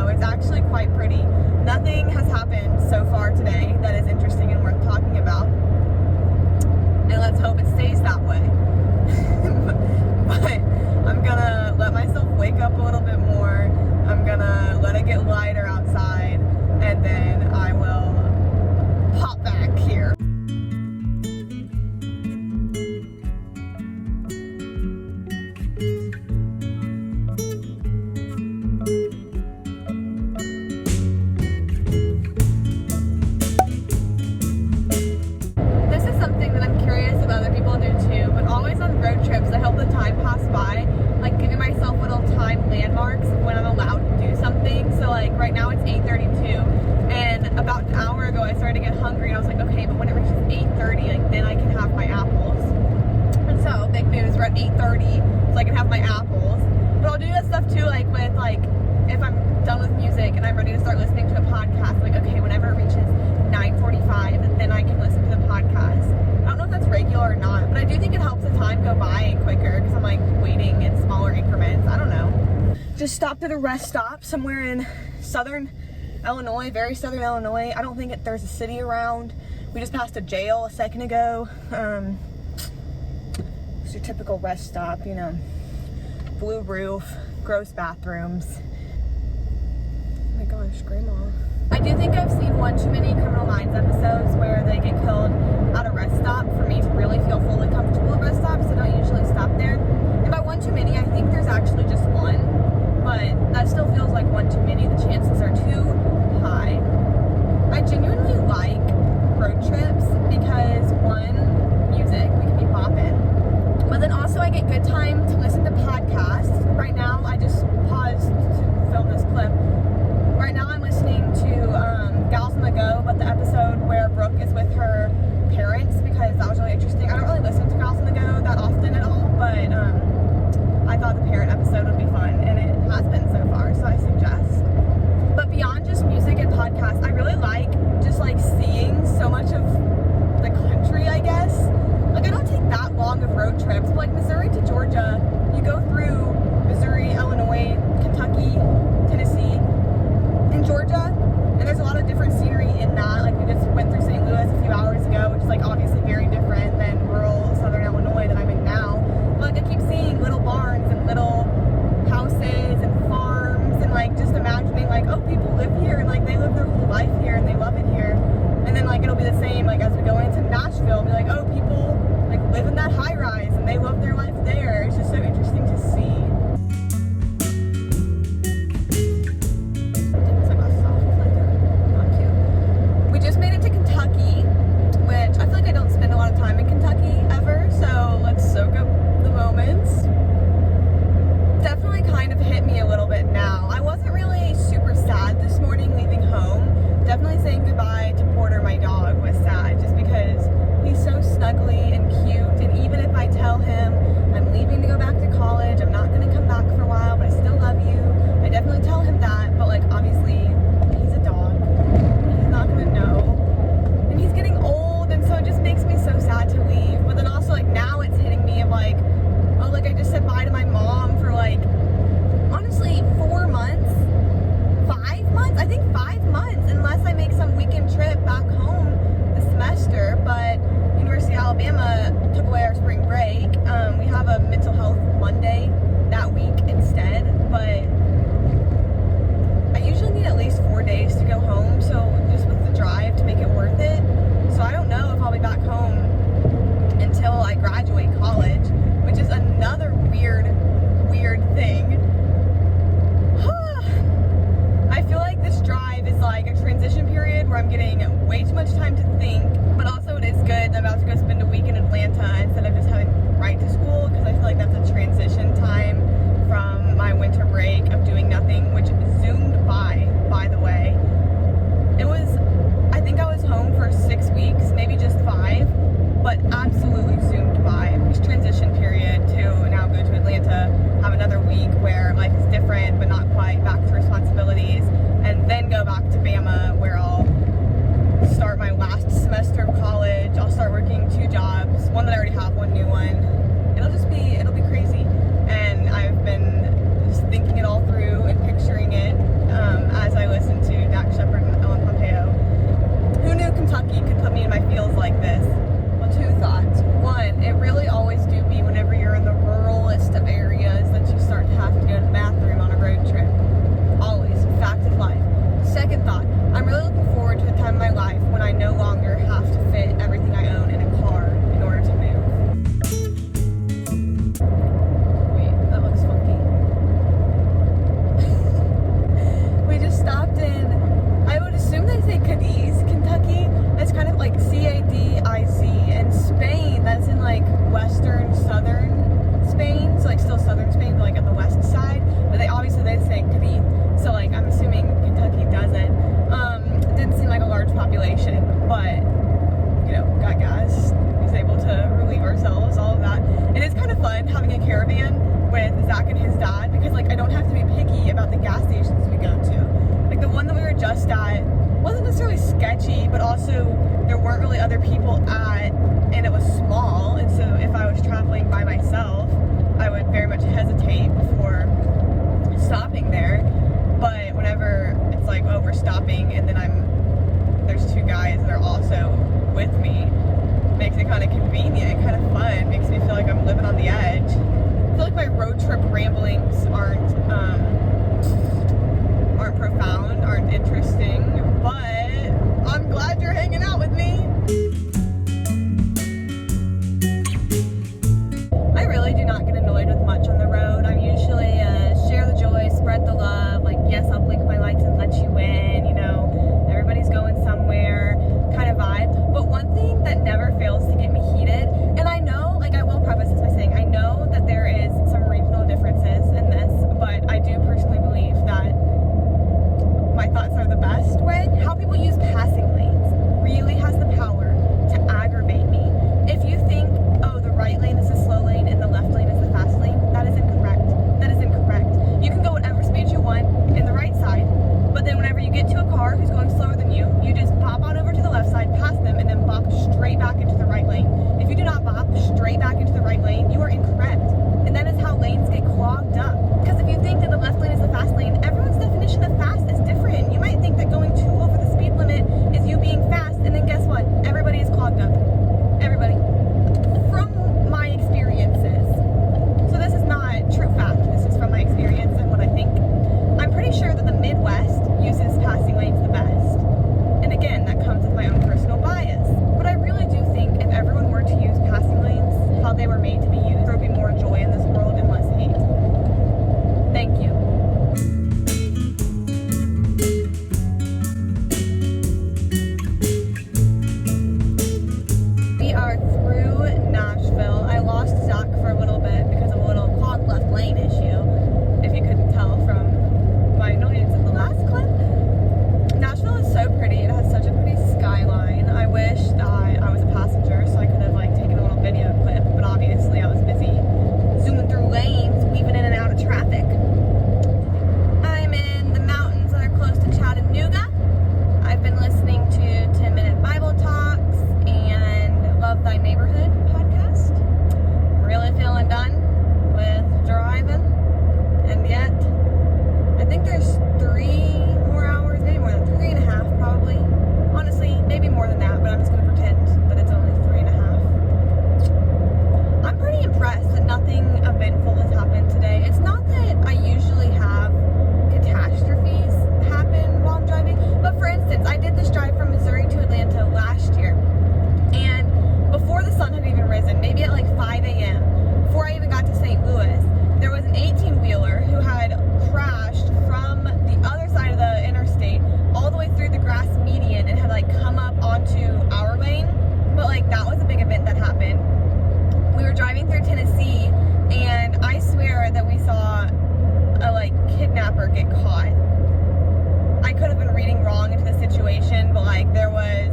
so it's actually quite pretty. Nothing has happened so far today that is interesting and worth talking about. And let's hope it stays that way. But I'm gonna let myself wake up a little bit more. I'm gonna let it get lighter outside, and then I will pop back here. Trips, I hope the time pass by, like giving myself little time landmarks when I'm allowed to do something. So like right now it's 8:32, and about an hour ago I started to get hungry, and I was like, okay, but when it reaches 8:30, like then I can have my apples. And so big news, we're at 8:30, so I can have my apples. But I'll do that stuff too, like with like if I'm done with music and I'm ready to start listening to a podcast, like okay, whenever it reaches 9:45, then I can listen to the podcast. I don't know if that's regular or not, but I do think it helps the time go by quicker because I'm like waiting in smaller increments. I don't know. Just stopped at a rest stop somewhere in southern Illinois, very southern Illinois. I don't think there's a city around. We just passed a jail a second ago. It's your typical rest stop, you know. Blue roof, gross bathrooms. Oh my gosh, grandma. I do think I've seen one too many Criminal Minds episodes where they get killed at a rest stop for me to really feel fully comfortable at rest stops. I don't usually stop there. And by one too many, I think there's actually just one. But that still feels like one too many. The chances are too high. I genuinely like road trips because one, music, we can be bopping. But then also I get good time to listen to podcasts. Right now, I just paused to film this clip. Right now I'm listening to Gals on the Go, but the episode where Brooke is with her parents, because that was really interesting. I don't really listen to Gals on the Go that often at all, but I thought the parent episode would be fun, and it has been so far, so I suggest. But beyond just music and podcasts, I really like just like seeing so much of the country, I guess. Like I don't take that long of road trips, but like Missouri to Georgia, you go through Missouri, Illinois, Kentucky, Tennessee, in Georgia, and there's a lot of different scenery in that. Like we just went through St. Louis a few hours ago, which is like obviously very different than rural southern Illinois that I'm in now. But like I keep seeing little barns and little houses and farms, and like just imagining like, oh, people live here and like they live their whole life here and they love it here. And then like it'll be the same like as we go into Nashville, be like, oh, people like live in that high rise and they love their life there. It's just so interesting to see. Which I feel like I don't spend a lot of time in Kentucky ever, so let's soak up the moments. Definitely kind of hit me a little bit now. I wasn't really super sad this morning leaving home. Definitely saying goodbye to Porter, my dog, was sad just because he's so snuggly and cute, and even if I tell him I'm leaving to go back to college, I'm not going to come back for a while, but I still love you, I definitely tell him that, but like obviously he's a dog. He's not going to know. And he's getting old, and so it just makes me so sad to leave. But then also like now it's hitting me of like, oh, like I just said bye to my mom for like honestly 4 months, 5 months, I think 5 months, unless I make some weekend trip back home this semester. But University of Alabama took away our spring break. We have a mental health Monday that week instead, but I usually need at least 4 days to go home, so just with the drive to make it worth it. So I don't know if I'll be back home until I graduate college, which is another weird thing. I feel like this drive is like a transition period where I'm getting way too much time to think, but also it is good that I'm about to go spend a week in Atlanta instead of just having right to school, because I feel like that's a transition time from my winter break of doing nothing, which zoomed by the way. I think I was home for 6 weeks, maybe just 5, but absolutely zoomed by. This transition period to now go to Atlanta, have another week where life is different, but not quite back to responsibilities, and then go back to Bama where I'll start my last semester of college. I'll start working 2 jobs, one that I already have, one new one. It'll be crazy, and I've been just thinking it all through and picturing it like, oh, we're stopping, and then there's two guys that are also with me. Makes it kind of convenient, kind of fun, makes me feel like I'm living on the edge. I feel like my road trip ramblings aren't profound, aren't interesting, but I'm glad you're hanging out with me. I really do not get annoyed with much on the road. I'm usually share the joy, spread the love, like, yes, I'll blink my lights and let you in, you know, everybody's going somewhere kind of vibe. But one thing that never fails to get me heated, and I know, like, I will preface this by saying, I know that there is some regional differences in this, but I do personally believe that my thoughts are the best way. How people use passing lanes really has the power to aggravate me. If you think, oh, the right lane is the slow lane and the left lane is the fast lane, that is incorrect. That is incorrect. You can go whatever speed you want in the right side, but then whenever you get to a car who's going slower than you, you just bop on over to the left side, pass them, and then bop straight back into the right lane. If you do not bop straight back into the right lane, you are incorrect. And that is how lanes get clogged up. Because if you think that the left lane is the fast lane, everyone's definition of fast is different. You might think that going 2 over the speed limit is you being fast, and then guess what? Everybody is clogged up. Everybody. From my experiences. So this is not true fact. This is from my experience and what I think. I'm pretty sure that the Midwest uses passing lanes the best. And again, that comes with my own personal bias. But I really do think if everyone were to use passing lanes how they were made to be used, there would be more joy in this world and less hate. Thank you. We are through Nashville. I lost Zach for a little bit because of a little clogged left lane issue, if you couldn't tell from my annoyance in the last clip. Nashville is so pretty. It has such a pretty skyline. I wish that I was a passenger so I could have like taken a little video clip, but obviously I was busy zooming through lanes, weaving in and out of traffic. I'm in the mountains that are close to Chattanooga. I've been listening to 10-minute Bible talks and Love Thy Neighborhood podcast. I'm really feeling done with driving, and yet I think there's 3 more hours, maybe more than 3.5 probably. Honestly, maybe more than that, but I'm just going to pretend that it's only 3.5. I'm pretty impressed that nothing eventful has happened today. It's not that I usually have catastrophes happen while I'm driving, but for instance, I did this drive from Missouri to Atlanta last year, and before the sun had even risen, maybe at like 5 a.m., before I even got to St. Louis, there was an 18-wheeler who had crashed from the other side of the interstate all the way through the grass median and had like come up onto our lane. But like that was a big event that happened. We were driving through Tennessee, and I swear that we saw a like kidnapper get caught. I could have been reading wrong into the situation, but like there was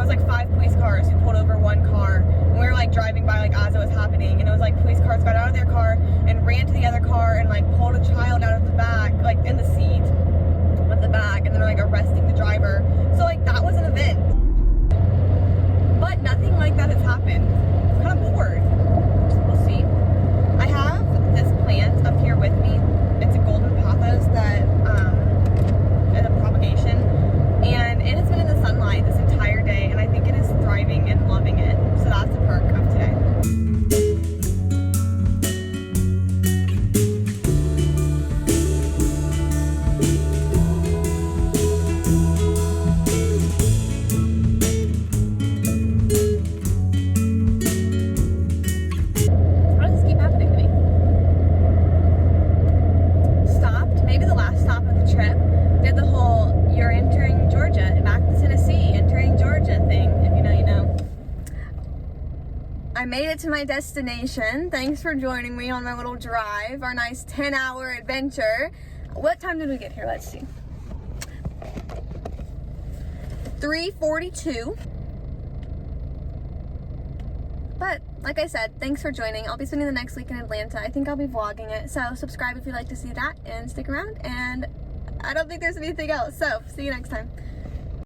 like 5 police cars who pulled over one car, and we were like driving by like as it was happening, and it was like police cars got out of their car and ran to the other car and like pulled a child out of the back, like in the seat of the back, and then like arresting the driver. So like that was an event, but nothing like that has happened. I'm kind of bored. We'll see. I have this plant up here with me. It's a golden pothos that is a propagation, and it has been in the sunlight this entire day, and I think it is thriving and loving it. So that's a perk of today. I made it to my destination. Thanks for joining me on my little drive, our nice 10-hour adventure. What time did we get here? Let's see. 3:42. But like I said, thanks for joining. I'll be spending the next week in Atlanta. I think I'll be vlogging it. So subscribe if you'd like to see that, and stick around. And I don't think there's anything else. So see you next time.